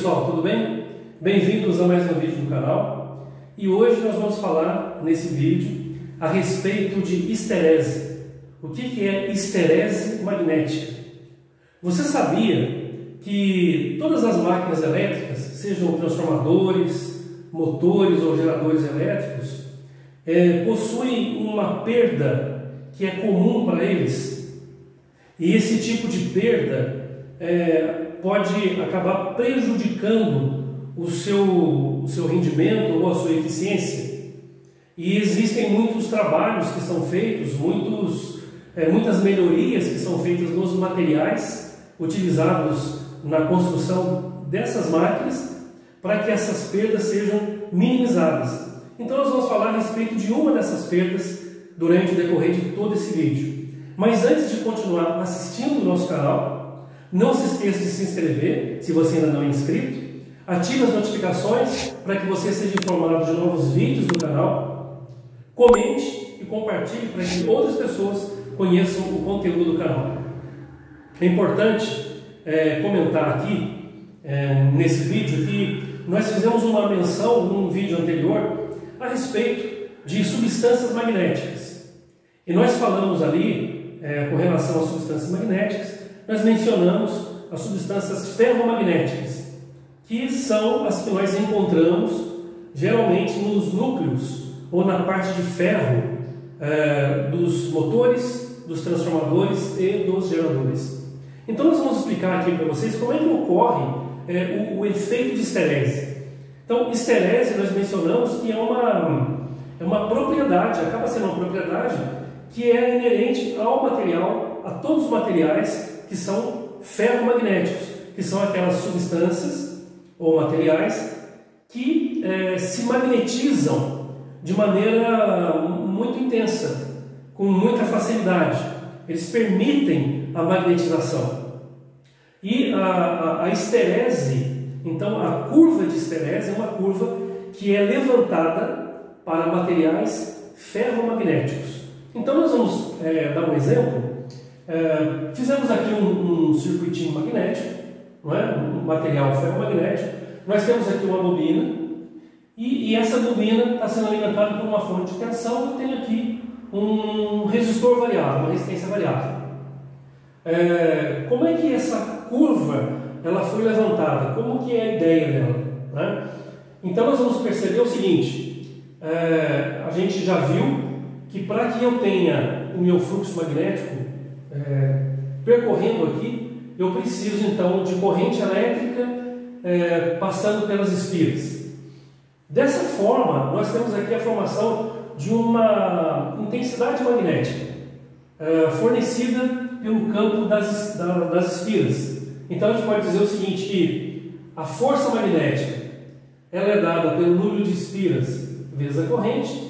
pessoal, tudo bem? Bem-vindos a mais um vídeo do canal. E hoje nós vamos falar nesse vídeo a respeito de histerese. O que é histerese magnética? Você sabia que todas as máquinas elétricas, sejam transformadores, motores ou geradores elétricos, possuem uma perda que é comum para eles? E esse tipo de perda pode acabar prejudicando o seu rendimento ou a sua eficiência. E existem muitos trabalhos que são feitos, muitas melhorias que são feitas nos materiais utilizados na construção dessas máquinas para que essas perdas sejam minimizadas. Então nós vamos falar a respeito de uma dessas perdas durante o decorrer de todo esse vídeo. Mas antes de continuar assistindo o nosso canal, não se esqueça de se inscrever, se você ainda não é inscrito. Ative as notificações para que você seja informado de novos vídeos do canal. Comente e compartilhe para que outras pessoas conheçam o conteúdo do canal. É importante comentar aqui, nesse vídeo, que nós fizemos uma menção num vídeo anterior a respeito de substâncias magnéticas. E nós falamos ali, com relação às substâncias magnéticas, nós mencionamos as substâncias ferromagnéticas, que são as que nós encontramos geralmente nos núcleos ou na parte de ferro dos motores, dos transformadores e dos geradores. Então nós vamos explicar aqui para vocês como é que ocorre o efeito de histerese. Então, histerese nós mencionamos que é uma propriedade, acaba sendo uma propriedade que é inerente ao material, a todos os materiais que são ferromagnéticos, que são aquelas substâncias ou materiais que se magnetizam de maneira muito intensa, com muita facilidade. Eles permitem a magnetização. E a histerese, então a curva de histerese é uma curva que é levantada para materiais ferromagnéticos. Então nós vamos dar um exemplo. Fizemos aqui um circuitinho magnético, não é? Um material ferromagnético. Nós temos aqui uma bobina e essa bobina está sendo alimentada por uma fonte de tensão e tem aqui um resistor variável, uma resistência variável. Como é que essa curva ela foi levantada? Como que é a ideia dela, né? Então nós vamos perceber o seguinte, a gente já viu que para que eu tenha o meu fluxo magnético percorrendo aqui, eu preciso então de corrente elétrica passando pelas espiras. Dessa forma, nós temos aqui a formação de uma intensidade magnética fornecida pelo campo das espiras. Então a gente pode dizer o seguinte, que a força magnética ela é dada pelo número de espiras vezes a corrente,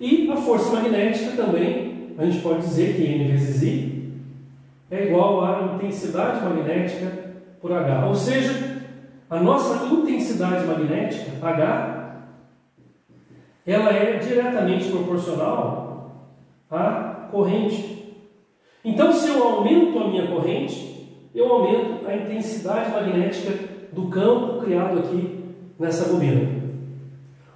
e a força magnética também, a gente pode dizer que N vezes I é igual à intensidade magnética por H. Ou seja, a nossa intensidade magnética, H, ela é diretamente proporcional à corrente. Então, se eu aumento a minha corrente, eu aumento a intensidade magnética do campo criado aqui nessa bobina.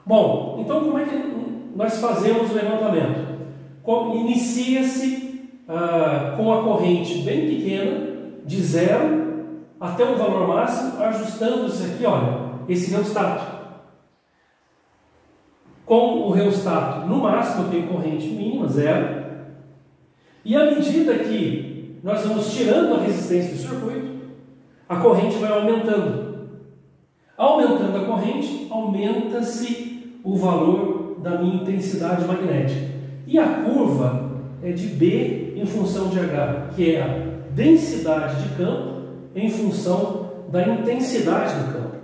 Bom, então como é que nós fazemos o levantamento? Inicia-se com a corrente bem pequena, de 0 até um valor máximo, ajustando-se aqui, olha, esse reostato. Com o reostato no máximo, eu tenho corrente mínima, 0. E à medida que nós vamos tirando a resistência do circuito, a corrente vai aumentando. Aumentando a corrente, aumenta-se o valor da minha intensidade magnética. E a curva é de B em função de H, que é a densidade de campo em função da intensidade do campo.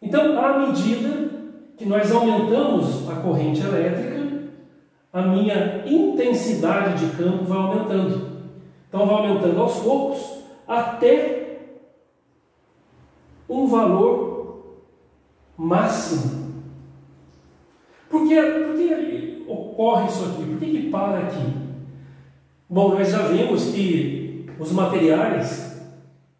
Então, à medida que nós aumentamos a corrente elétrica, a minha intensidade de campo vai aumentando. Então, vai aumentando aos poucos até um valor máximo. Por que ocorre isso aqui? Por que para aqui? Bom, nós já vimos que os materiais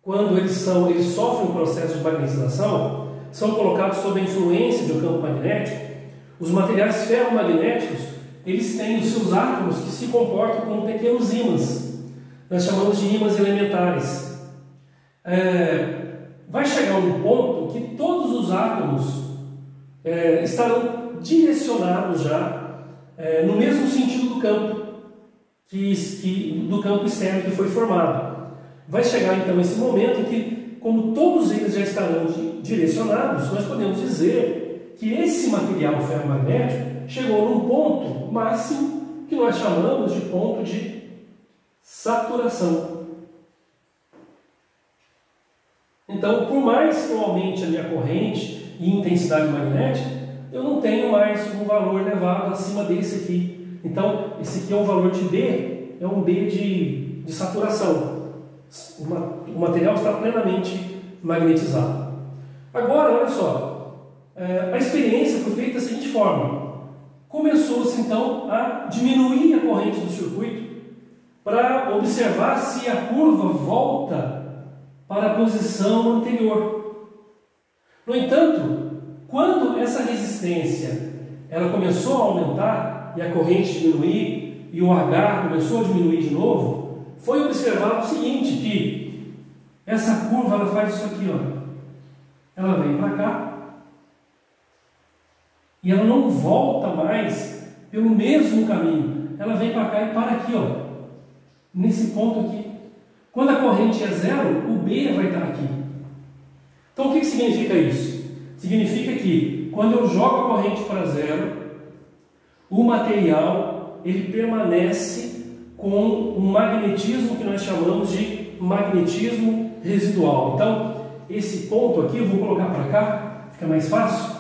quando eles sofrem um processo de magnetização, são colocados sob a influência de um campo magnético. Os materiais ferromagnéticos, eles têm os seus átomos que se comportam como pequenos ímãs. Nós chamamos de ímãs elementares. Vai chegar um ponto que todos os átomos estarão direcionados já no mesmo sentido do campo, do campo externo que foi formado. Vai chegar então esse momento em que, como todos eles já estarão direcionados, nós podemos dizer que esse material ferromagnético chegou num ponto máximo que nós chamamos de ponto de saturação. Então, por mais que eu aumente a minha corrente e intensidade magnética, eu não tenho mais um valor elevado acima desse aqui. Então, esse aqui é um valor de B, é um B de saturação. O material está plenamente magnetizado. Agora, olha só, a experiência foi feita da seguinte forma. Começou-se então a diminuir a corrente do circuito para observar se a curva volta para a posição anterior. No entanto, quando essa resistência ela começou a aumentar e a corrente diminuir e o H começou a diminuir de novo, foi observado o seguinte, que essa curva ela faz isso aqui, ó. Ela vem para cá e ela não volta mais pelo mesmo caminho. Ela vem para cá e para aqui, ó, nesse ponto aqui. Quando a corrente é zero, o B vai estar aqui. Então o que significa isso? Significa que quando eu jogo a corrente para zero, o material ele permanece com um magnetismo que nós chamamos de magnetismo residual. Então, esse ponto aqui, eu vou colocar para cá, fica mais fácil.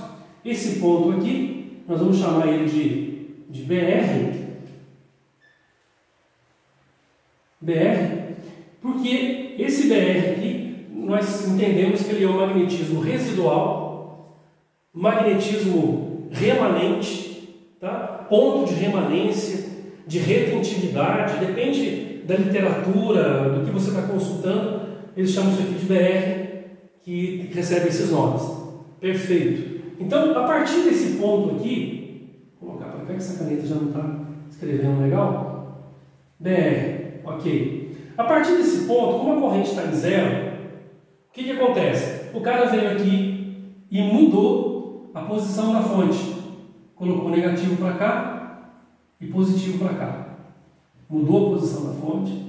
Esse ponto aqui, nós vamos chamar ele de BR. BR, porque esse BR aqui, nós entendemos que ele é um magnetismo residual, magnetismo remanente, tá? Ponto de remanência, de retentividade, depende da literatura, do que você está consultando, eles chamam isso aqui de BR, que recebe esses nomes. Perfeito. Então, a partir desse ponto aqui, vou colocar para cá que essa caneta já não está escrevendo legal. BR, ok. A partir desse ponto, como a corrente está em zero, o que acontece? O cara veio aqui e mudou a posição da fonte. Colocou negativo para cá e positivo para cá. Mudou a posição da fonte.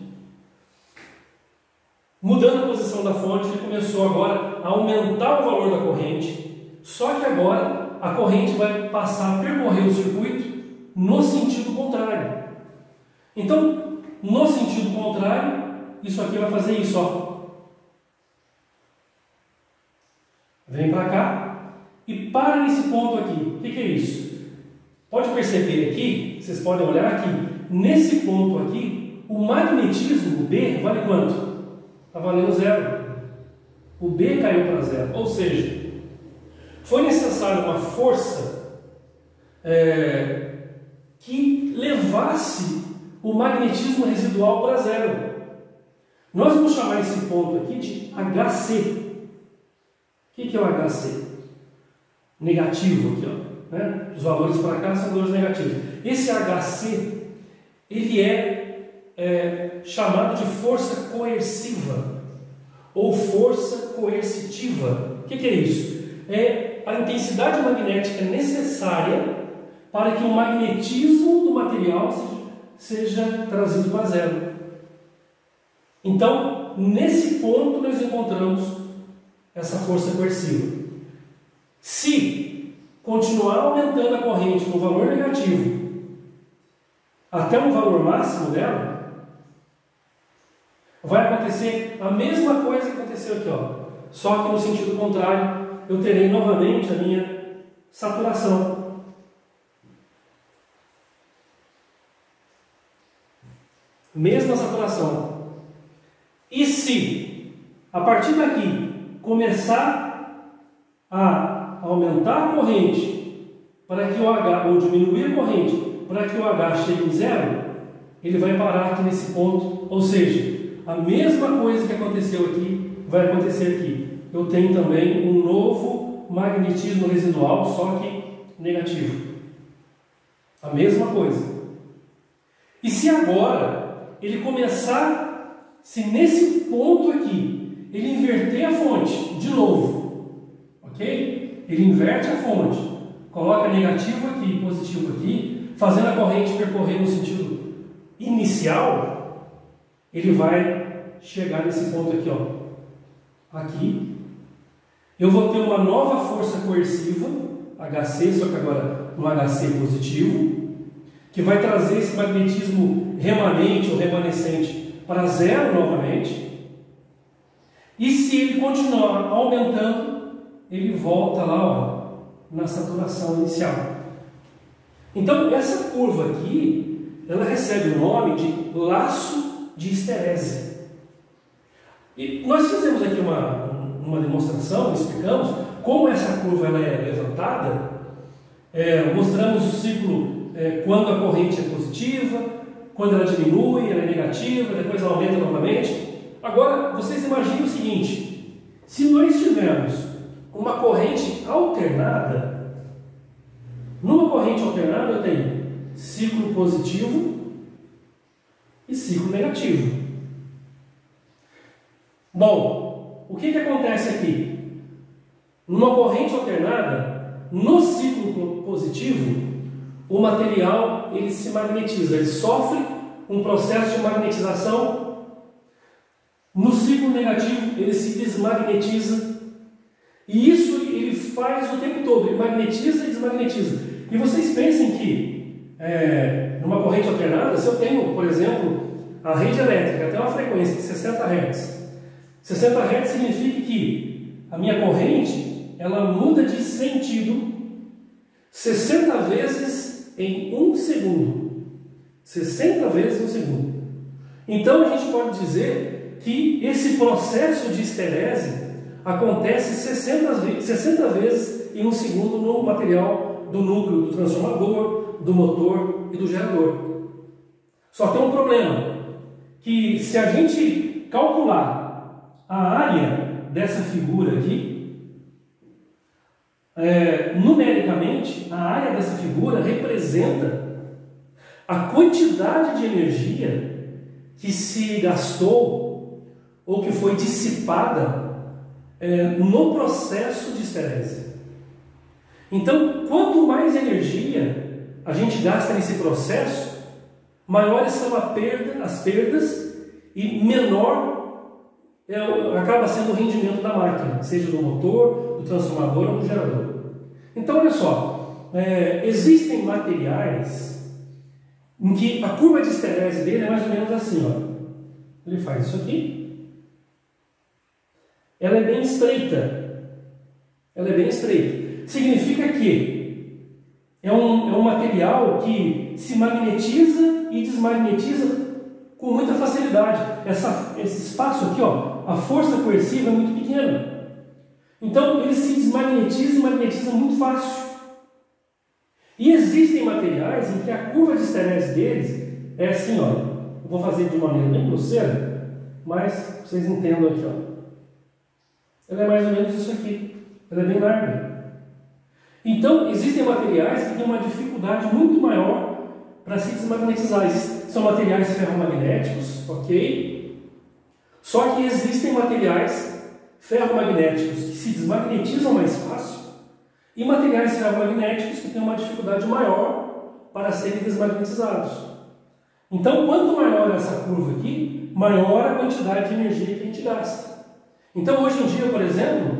Mudando a posição da fonte, ele começou agora a aumentar o valor da corrente. Só que agora a corrente vai passar a percorrer o circuito no sentido contrário. Então, no sentido contrário, isso aqui vai fazer isso, ó. Vem para cá e para nesse ponto aqui. O que é isso? Pode perceber aqui, vocês podem olhar aqui, nesse ponto aqui, o magnetismo B vale quanto? Está valendo zero. O B caiu para zero. Ou seja, foi necessária uma força que levasse o magnetismo residual para zero. Nós vamos chamar esse ponto aqui de HC. O que é o HC? Negativo aqui, ó. Né? Os valores para cá são valores negativos. Esse HC, ele é chamado de força coerciva ou força coercitiva. O que é isso? É a intensidade magnética necessária para que o magnetismo do material seja trazido para zero. Então, nesse ponto nós encontramos essa força coerciva. Se continuar aumentando a corrente no valor negativo até um valor máximo dela, vai acontecer a mesma coisa que aconteceu aqui, ó. Só que no sentido contrário, eu terei novamente a minha saturação. Mesma saturação. E se, a partir daqui, começar a aumentar a corrente para que o H, ou diminuir a corrente para que o H chegue em zero, ele vai parar aqui nesse ponto. Ou seja, a mesma coisa que aconteceu aqui vai acontecer aqui? Eu tenho também um novo magnetismo residual, só que negativo. A mesma coisa. E se agora ele começar, se nesse ponto aqui, ele inverter a fonte de novo, ok? Ele inverte a fonte, coloca negativo aqui, positivo aqui, fazendo a corrente percorrer no sentido inicial, ele vai chegar nesse ponto aqui, ó. Aqui. Eu vou ter uma nova força coerciva, HC, só que agora um HC positivo, que vai trazer esse magnetismo remanente ou remanescente para zero novamente. E se ele continuar aumentando, ele volta lá, ó, na saturação inicial. Então, essa curva aqui, ela recebe o nome de laço de esterese. E nós fizemos aqui uma demonstração, explicamos como essa curva ela é levantada. Mostramos o ciclo quando a corrente é positiva, quando ela diminui, ela é negativa, depois ela aumenta novamente. Agora, vocês imaginem o seguinte: se nós tivermos uma corrente alternada, numa corrente alternada eu tenho ciclo positivo e ciclo negativo. Bom, o que acontece aqui? Numa corrente alternada, no ciclo positivo, o material ele se magnetiza, ele sofre um processo de magnetização. No ciclo negativo, ele se desmagnetiza. E isso ele faz o tempo todo, ele magnetiza e desmagnetiza. E vocês pensem que, numa corrente alternada, se eu tenho, por exemplo, a rede elétrica até uma frequência de 60 Hz, 60 Hz significa que a minha corrente ela muda de sentido 60 vezes em 1 segundo. 60 vezes em 1 segundo. Então a gente pode dizer que esse processo de esterese acontece 60 vezes em 1 segundo no material do núcleo do transformador, do motor e do gerador. Só tem um problema, que se a gente calcular a área dessa figura aqui, numericamente, a área dessa figura representa a quantidade de energia que se gastou ou que foi dissipada no processo de esterese. Então, quanto mais energia a gente gasta nesse processo, maiores são as perdas e menor acaba sendo o rendimento da máquina, seja do motor, do transformador ou do gerador. Então, olha só, existem materiais em que a curva de esterese dele é mais ou menos assim, ó. Ele faz isso aqui, ela é bem estreita, significa que é um material que se magnetiza e desmagnetiza com muita facilidade. Esse espaço aqui, ó, a força coerciva é muito pequena. Então ele se desmagnetiza e magnetiza muito fácil. E existem materiais em que a curva de esterese deles é assim, ó. Eu vou fazer de uma maneira bem grosseira, mas vocês entendam aqui, ó. Ela é mais ou menos isso aqui. Ela é bem larga. Então existem materiais que têm uma dificuldade muito maior para se desmagnetizar. São materiais ferromagnéticos, ok? Só que existem materiais ferromagnéticos que se desmagnetizam mais fácil e materiais ferromagnéticos que têm uma dificuldade maior para serem desmagnetizados. Então, quanto maior essa curva aqui, maior a quantidade de energia que a gente gasta. Então, hoje em dia, por exemplo,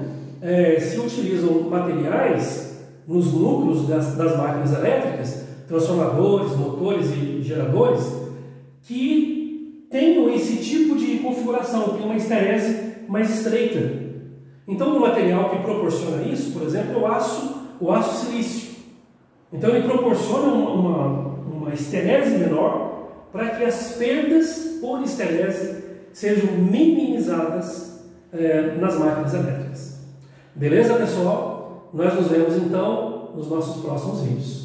se utilizam materiais nos núcleos das máquinas elétricas, transformadores, motores e geradores, que tenham esse tipo de configuração, tem uma esterese mais estreita. Então, um material que proporciona isso, por exemplo, é o aço silício. Então, ele proporciona uma esterese menor para que as perdas por esterese sejam minimizadas nas máquinas elétricas. Beleza, pessoal? Nós nos vemos, então, nos nossos próximos vídeos.